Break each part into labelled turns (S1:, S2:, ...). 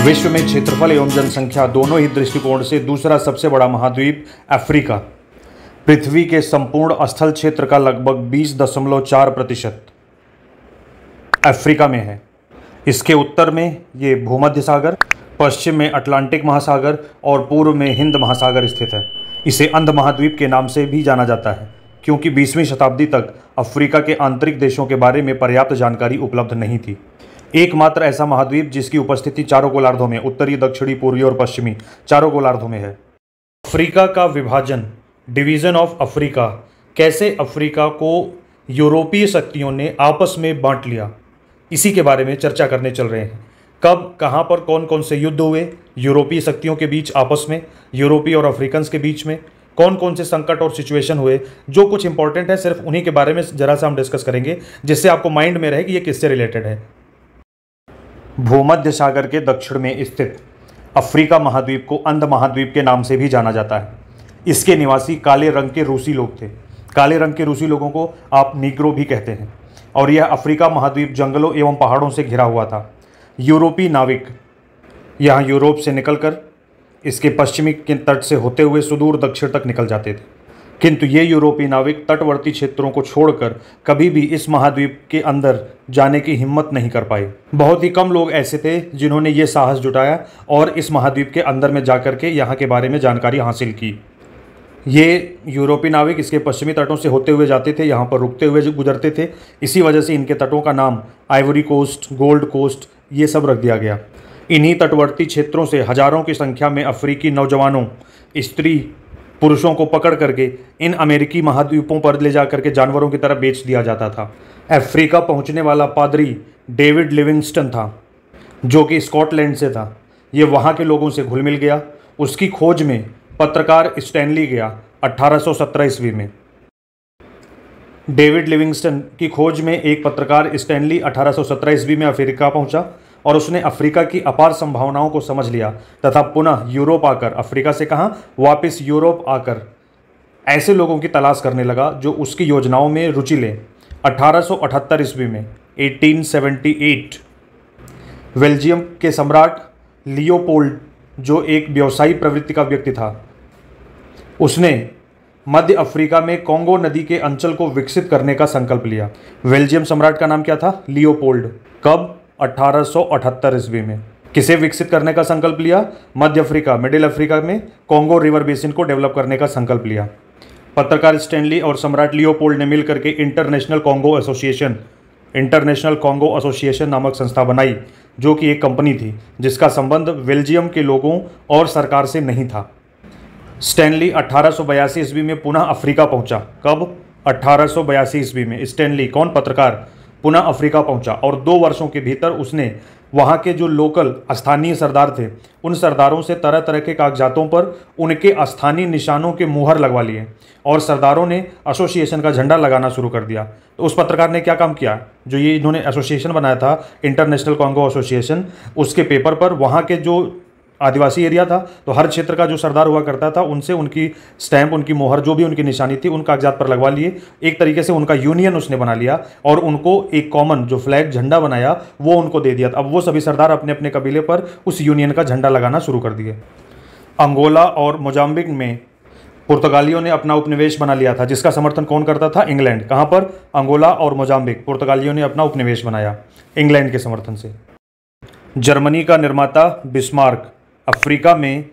S1: विश्व में क्षेत्रफल एवं जनसंख्या दोनों ही दृष्टिकोण से दूसरा सबसे बड़ा महाद्वीप अफ्रीका। पृथ्वी के संपूर्ण स्थल क्षेत्र का लगभग 20.4% अफ्रीका में है। इसके उत्तर में ये भूमध्य सागर, पश्चिम में अटलांटिक महासागर और पूर्व में हिंद महासागर स्थित है। इसे अंध महाद्वीप के नाम से भी जाना जाता है क्योंकि 20वीं शताब्दी तक अफ्रीका के आंतरिक देशों के बारे में पर्याप्त जानकारी उपलब्ध नहीं थी। एकमात्र ऐसा महाद्वीप जिसकी उपस्थिति चारों गोलार्धों में, उत्तरी, दक्षिणी, पूर्वी और पश्चिमी चारों गोलार्धों में है। अफ्रीका का विभाजन, डिवीजन ऑफ अफ्रीका, कैसे अफ्रीका को यूरोपीय शक्तियों ने आपस में बांट लिया, इसी के बारे में चर्चा करने चल रहे हैं। कब, कहाँ पर, कौन कौन से युद्ध हुए यूरोपीय शक्तियों के बीच आपस में, यूरोपीय और अफ्रीकन्स के बीच में, कौन कौन से संकट और सिचुएशन हुए, जो कुछ इंपॉर्टेंट है सिर्फ उन्हीं के बारे में जरा सा हम डिस्कस करेंगे, जिससे आपको माइंड में रहे कि ये किससे रिलेटेड है। भूमध्य सागर के दक्षिण में स्थित अफ्रीका महाद्वीप को अंध महाद्वीप के नाम से भी जाना जाता है। इसके निवासी काले रंग के रूसी लोग थे। काले रंग के रूसी लोगों को आप नीग्रो भी कहते हैं। और यह अफ्रीका महाद्वीप जंगलों एवं पहाड़ों से घिरा हुआ था। यूरोपीय नाविक यहाँ यूरोप से निकलकर इसके पश्चिमी के तट से होते हुए सुदूर दक्षिण तक निकल जाते थे, किंतु ये यूरोपीय नाविक तटवर्ती क्षेत्रों को छोड़कर कभी भी इस महाद्वीप के अंदर जाने की हिम्मत नहीं कर पाए। बहुत ही कम लोग ऐसे थे जिन्होंने ये साहस जुटाया और इस महाद्वीप के अंदर में जाकर के यहाँ के बारे में जानकारी हासिल की। ये यूरोपीय नाविक इसके पश्चिमी तटों से होते हुए जाते थे, यहाँ पर रुकते हुए गुजरते थे। इसी वजह से इनके तटों का नाम आइवरी कोस्ट, गोल्ड कोस्ट, ये सब रख दिया गया। इन्हीं तटवर्ती क्षेत्रों से हजारों की संख्या में अफ्रीकी नौजवानों, स्त्री, पुरुषों को पकड़ करके इन अमेरिकी महाद्वीपों पर ले जा करके जानवरों की तरह बेच दिया जाता था। अफ्रीका पहुंचने वाला पादरी डेविड लिविंगस्टन था, जो कि स्कॉटलैंड से था। ये वहाँ के लोगों से घुल मिल गया। उसकी खोज में पत्रकार स्टैनली गया 1817 ईस्वी में। डेविड लिविंगस्टन की खोज में एक पत्रकार स्टैनली 1817 ईस्वी में अफ्रीका पहुंचा और उसने अफ्रीका की अपार संभावनाओं को समझ लिया तथा पुनः यूरोप आकर, अफ्रीका से कहाँ, वापस यूरोप आकर ऐसे लोगों की तलाश करने लगा जो उसकी योजनाओं में रुचि लें। 1878 ईस्वी में 1878 बेल्जियम के सम्राट लियोपोल्ड, जो एक व्यवसायी प्रवृत्ति का व्यक्ति था, उसने मध्य अफ्रीका में कॉन्गो नदी के अंचल को विकसित करने का संकल्प लिया। बेल्जियम सम्राट का नाम क्या था? लियोपोल्ड। कब? 1878 ईस्वी में। किसे विकसित करने का संकल्प लिया? मध्य अफ्रीका, मिडिल अफ्रीका में कॉन्गो रिवर बेसिन को डेवलप करने का संकल्प लिया। पत्रकार स्टैनली और सम्राट लियोपोल्ड ने मिलकर के इंटरनेशनल कॉन्गो एसोसिएशन नामक संस्था बनाई, जो कि एक कंपनी थी जिसका संबंध बेल्जियम के लोगों और सरकार से नहीं था। स्टैनली 1882 ईस्वी में पुनः अफ्रीका पहुंचा। कब? 1882 ईस्वी में स्टैनली, कौन, पत्रकार, पुनः अफ्रीका पहुंचा और 2 वर्षों के भीतर उसने वहाँ के जो लोकल स्थानीय सरदार थे, उन सरदारों से तरह तरह के कागजातों पर उनके स्थानीय निशानों के मुहर लगवा लिए और सरदारों ने एसोसिएशन का झंडा लगाना शुरू कर दिया। तो उस पत्रकार ने क्या काम किया? जो ये इन्होंने एसोसिएशन बनाया था, इंटरनेशनल कॉन्गो एसोसिएशन, उसके पेपर पर वहाँ के जो आदिवासी एरिया था, तो हर क्षेत्र का जो सरदार हुआ करता था, उनसे उनकी स्टैंप, उनकी मोहर, जो भी उनकी निशानी थी, उन कागजात पर लगवा लिए। एक तरीके से उनका यूनियन उसने बना लिया और उनको एक कॉमन जो फ्लैग, झंडा बनाया, वो उनको दे दिया। अब वो सभी सरदार अपने अपने कबीले पर उस यूनियन का झंडा लगाना शुरू कर दिए। अंगोला और मोजाम्बिक में पुर्तगालियों ने अपना उपनिवेश बना लिया था, जिसका समर्थन कौन करता था? इंग्लैंड। कहाँ पर? अंगोला और मोजाम्बिक, पुर्तगालियों ने अपना उपनिवेश बनाया इंग्लैंड के समर्थन से। जर्मनी का निर्माता बिस्मार्क अफ्रीका में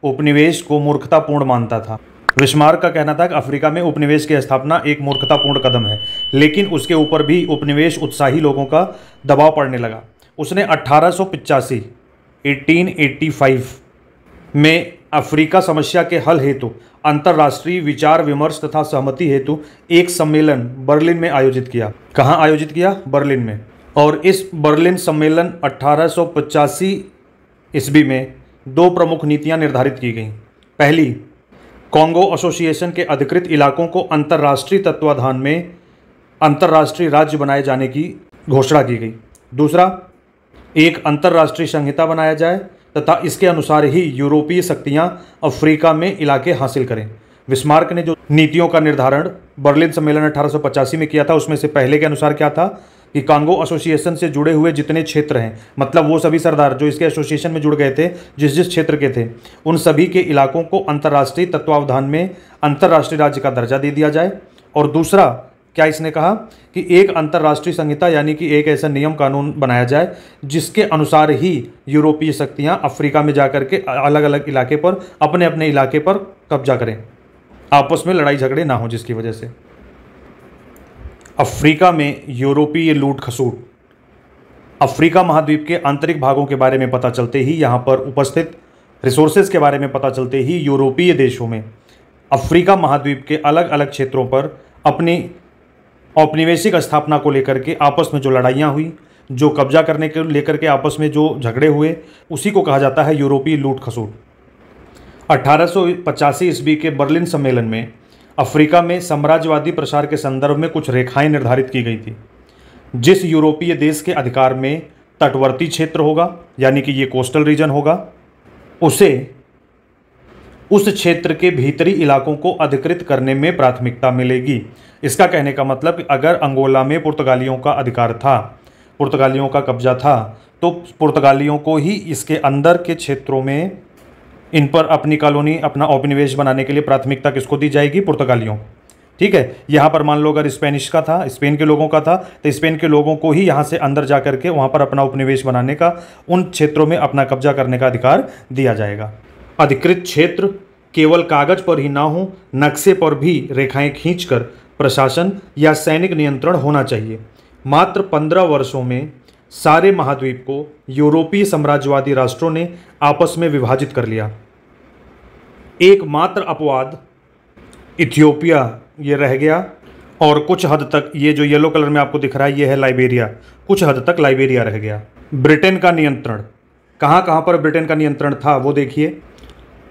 S1: उपनिवेश को मूर्खतापूर्ण मानता था। बिस्मार्क का कहना था कि अफ्रीका में उपनिवेश की स्थापना एक मूर्खतापूर्ण कदम है, लेकिन उसके ऊपर भी उपनिवेश उत्साही लोगों का दबाव पड़ने लगा। उसने 1885 में अफ्रीका समस्या के हल हेतु अंतर्राष्ट्रीय विचार विमर्श तथा सहमति हेतु एक सम्मेलन बर्लिन में आयोजित किया। कहाँ आयोजित किया? बर्लिन में। और इस बर्लिन सम्मेलन 1885 ईस्वी में 2 प्रमुख नीतियां निर्धारित की गईं। पहली, कॉन्गो एसोसिएशन के अधिकृत इलाकों को अंतर्राष्ट्रीय तत्वाधान में अंतर्राष्ट्रीय राज्य बनाए जाने की घोषणा की गई। दूसरा, एक अंतर्राष्ट्रीय संहिता बनाया जाए तथा इसके अनुसार ही यूरोपीय शक्तियां अफ्रीका में इलाके हासिल करें। बिस्मार्क ने जो नीतियों का निर्धारण बर्लिन सम्मेलन 1885 में किया था, उसमें से पहले के अनुसार क्या था? कि कांगो एसोसिएशन से जुड़े हुए जितने क्षेत्र हैं, मतलब वो सभी सरदार जो इसके एसोसिएशन में जुड़ गए थे, जिस जिस क्षेत्र के थे, उन सभी के इलाकों को अंतर्राष्ट्रीय तत्वावधान में अंतर्राष्ट्रीय राज्य का दर्जा दे दिया जाए। और दूसरा क्या इसने कहा कि एक अंतर्राष्ट्रीय संहिता यानी कि एक ऐसा नियम कानून बनाया जाए जिसके अनुसार ही यूरोपीय शक्तियां अफ्रीका में जाकर के अलग अलग इलाके पर अपने अपने इलाके पर कब्जा करें, आपस में लड़ाई झगड़े ना हो, जिसकी वजह से अफ्रीका में यूरोपीय लूट खसूट। अफ्रीका महाद्वीप के आंतरिक भागों के बारे में पता चलते ही, यहाँ पर उपस्थित रिसोर्सेज के बारे में पता चलते ही यूरोपीय देशों में अफ्रीका महाद्वीप के अलग अलग क्षेत्रों पर अपनी औपनिवेशिक स्थापना को लेकर के आपस में जो लड़ाइयाँ हुई, जो कब्जा करने के लेकर के आपस में जो झगड़े हुए, उसी को कहा जाता है यूरोपीय लूट खसूट। 1885 ईस्वी के बर्लिन सम्मेलन में अफ्रीका में साम्राज्यवादी प्रसार के संदर्भ में कुछ रेखाएं निर्धारित की गई थी। जिस यूरोपीय देश के अधिकार में तटवर्ती क्षेत्र होगा, यानी कि ये कोस्टल रीजन होगा, उसे उस क्षेत्र के भीतरी इलाकों को अधिकृत करने में प्राथमिकता मिलेगी। इसका कहने का मतलब कि अगर अंगोला में पुर्तगालियों का अधिकार था, पुर्तगालियों का कब्जा था, तो पुर्तगालियों को ही इसके अंदर के क्षेत्रों में इन पर अपनी कॉलोनी, अपना औपनिवेश बनाने के लिए प्राथमिकता किसको दी जाएगी? पुर्तगालियों। ठीक है, यहाँ पर मान लो अगर स्पेनिश का था, स्पेन के लोगों का था, तो स्पेन के लोगों को ही यहाँ से अंदर जा करके वहाँ पर अपना उपनिवेश बनाने का, उन क्षेत्रों में अपना कब्जा करने का अधिकार दिया जाएगा। अधिकृत क्षेत्र केवल कागज पर ही ना हो, नक्शे पर भी रेखाएं खींचकर प्रशासन या सैनिक नियंत्रण होना चाहिए। मात्र 15 वर्षों में सारे महाद्वीप को यूरोपीय साम्राज्यवादी राष्ट्रों ने आपस में विभाजित कर लिया। एकमात्र अपवाद इथियोपिया ये रह गया, और कुछ हद तक ये जो येलो कलर में आपको दिख रहा है ये है लाइबेरिया, कुछ हद तक लाइबेरिया रह गया। ब्रिटेन का नियंत्रण, कहाँ कहाँ पर ब्रिटेन का नियंत्रण था वो देखिए।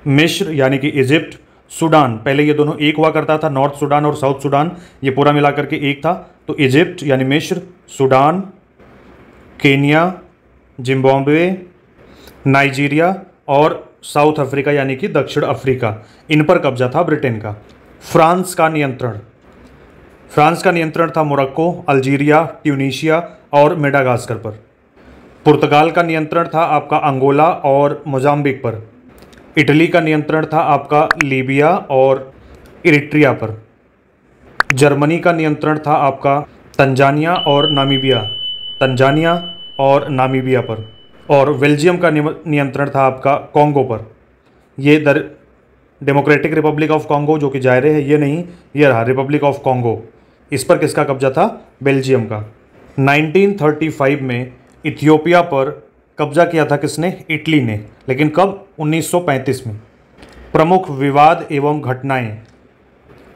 S1: मिस्र यानी कि इजिप्ट, सूडान, पहले ये दोनों एक हुआ करता था, नॉर्थ सूडान और साउथ सूडान, ये पूरा मिलाकर के एक था। तो इजिप्ट यानी मिस्र, सूडान, केनिया, जिम्बाब्वे, नाइजीरिया और साउथ अफ्रीका यानी कि दक्षिण अफ्रीका, इन पर कब्जा था ब्रिटेन का। फ्रांस का नियंत्रण था मोरक्को, अल्जीरिया, ट्यूनीशिया और मेडागास्कर पर। पुर्तगाल का नियंत्रण था आपका अंगोला और मोजाम्बिक पर। इटली का नियंत्रण था आपका लीबिया और इरिट्रिया पर। जर्मनी का नियंत्रण था आपका तंजानिया और नामीबिया पर। और बेल्जियम का नियंत्रण था आपका कॉन्गो पर। ये डेमोक्रेटिक रिपब्लिक ऑफ कॉन्गो जो कि जायरे है, ये नहीं, ये रहा रिपब्लिक ऑफ कॉन्गो, इस पर किसका कब्जा था? बेल्जियम का। 1935 में इथियोपिया पर कब्जा किया था किसने? इटली ने। लेकिन कब? 1935 में। प्रमुख विवाद एवं घटनाएं,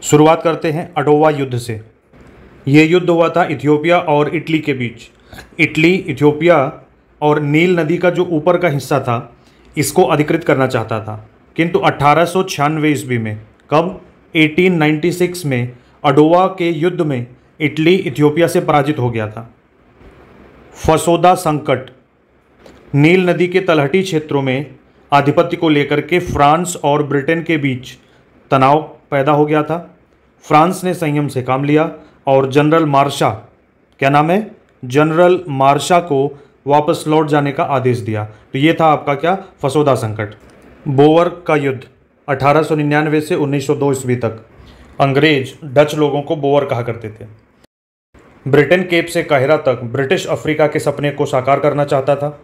S1: शुरुआत करते हैं अडोवा युद्ध से। ये युद्ध हुआ था इथियोपिया और इटली के बीच। इटली इथियोपिया और नील नदी का जो ऊपर का हिस्सा था इसको अधिकृत करना चाहता था, किंतु 1896 ईस्वी में, कब? 1896 में अडोवा के युद्ध में इटली इथियोपिया से पराजित हो गया था। फसोदा संकट, नील नदी के तलहटी क्षेत्रों में आधिपत्य को लेकर के फ्रांस और ब्रिटेन के बीच तनाव पैदा हो गया था। फ्रांस ने संयम से काम लिया और जनरल मार्शा, क्या नाम है? जनरल मार्शा को वापस लौट जाने का आदेश दिया। तो ये था आपका क्या? फसोदा संकट। बोवर का युद्ध 1899 से 1902 ईस्वी तक। अंग्रेज डच लोगों को बोवर कहा करते थे। ब्रिटेन केप से काहिरा तक ब्रिटिश अफ्रीका के सपने को साकार करना चाहता था।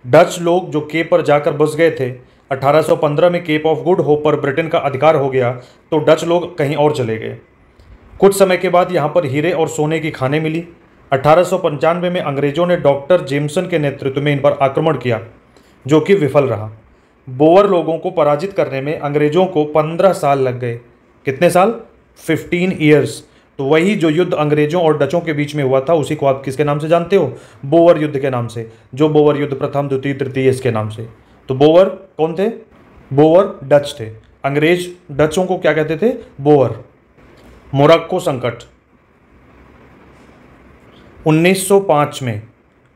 S1: डच लोग जो केप पर जाकर बस गए थे, 1815 में केप ऑफ गुड होप पर ब्रिटेन का अधिकार हो गया तो डच लोग कहीं और चले गए। कुछ समय के बाद यहाँ पर हीरे और सोने की खानें मिली। 1895 में अंग्रेजों ने डॉक्टर जेमसन के नेतृत्व में इन पर आक्रमण किया जो कि विफल रहा। बोअर लोगों को पराजित करने में अंग्रेजों को 15 साल लग गए। कितने साल? 15 ईयर्स। तो वही जो युद्ध अंग्रेजों और डचों के बीच में हुआ था उसी को आप किसके नाम से जानते हो? बोअर युद्ध के नाम से। जो बोअर युद्ध प्रथम, द्वितीय, तृतीय इसके नाम से। तो बोअर कौन थे? बोअर डच थे। अंग्रेज डचों को क्या कहते थे? बोअर। मोरक्को संकट 1905 में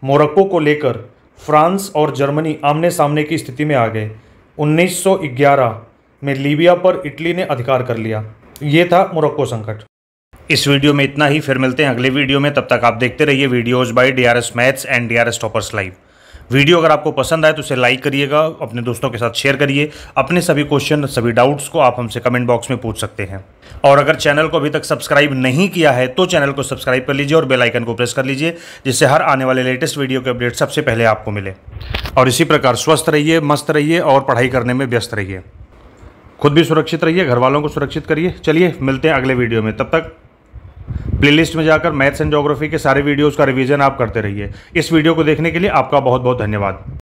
S1: मोरक्को को लेकर फ्रांस और जर्मनी आमने सामने की स्थिति में आ गए। 1911 में लीबिया पर इटली ने अधिकार कर लिया। ये था मोरक्को संकट। इस वीडियो में इतना ही, फिर मिलते हैं अगले वीडियो में। तब तक आप देखते रहिए videos by DRS maths and DRS toppers live. Video अगर आपको पसंद आए तो इसे लाइक करिएगा, अपने दोस्तों के साथ शेयर करिए। अपने सभी क्वेश्चन, सभी डाउट्स को आप हमसे कमेंट बॉक्स में पूछ सकते हैं। और अगर चैनल को अभी तक सब्सक्राइब नहीं किया है तो चैनल को सब्सक्राइब कर लीजिए और बेल आइकन को प्रेस कर लीजिए, जिससे हर आने वाले लेटेस्ट वीडियो के अपडेट सबसे पहले आपको मिले। और इसी प्रकार स्वस्थ रहिए, मस्त रहिए और पढ़ाई करने में व्यस्त रहिए। खुद भी सुरक्षित रहिए, घर वालों को सुरक्षित करिए। चलिए मिलते हैं अगले वीडियो में। तब तक प्लेलिस्ट में जाकर मैथ्स एंड ज्योग्राफी के सारे वीडियोस का रिवीजन आप करते रहिए। इस वीडियो को देखने के लिए आपका बहुत बहुत धन्यवाद।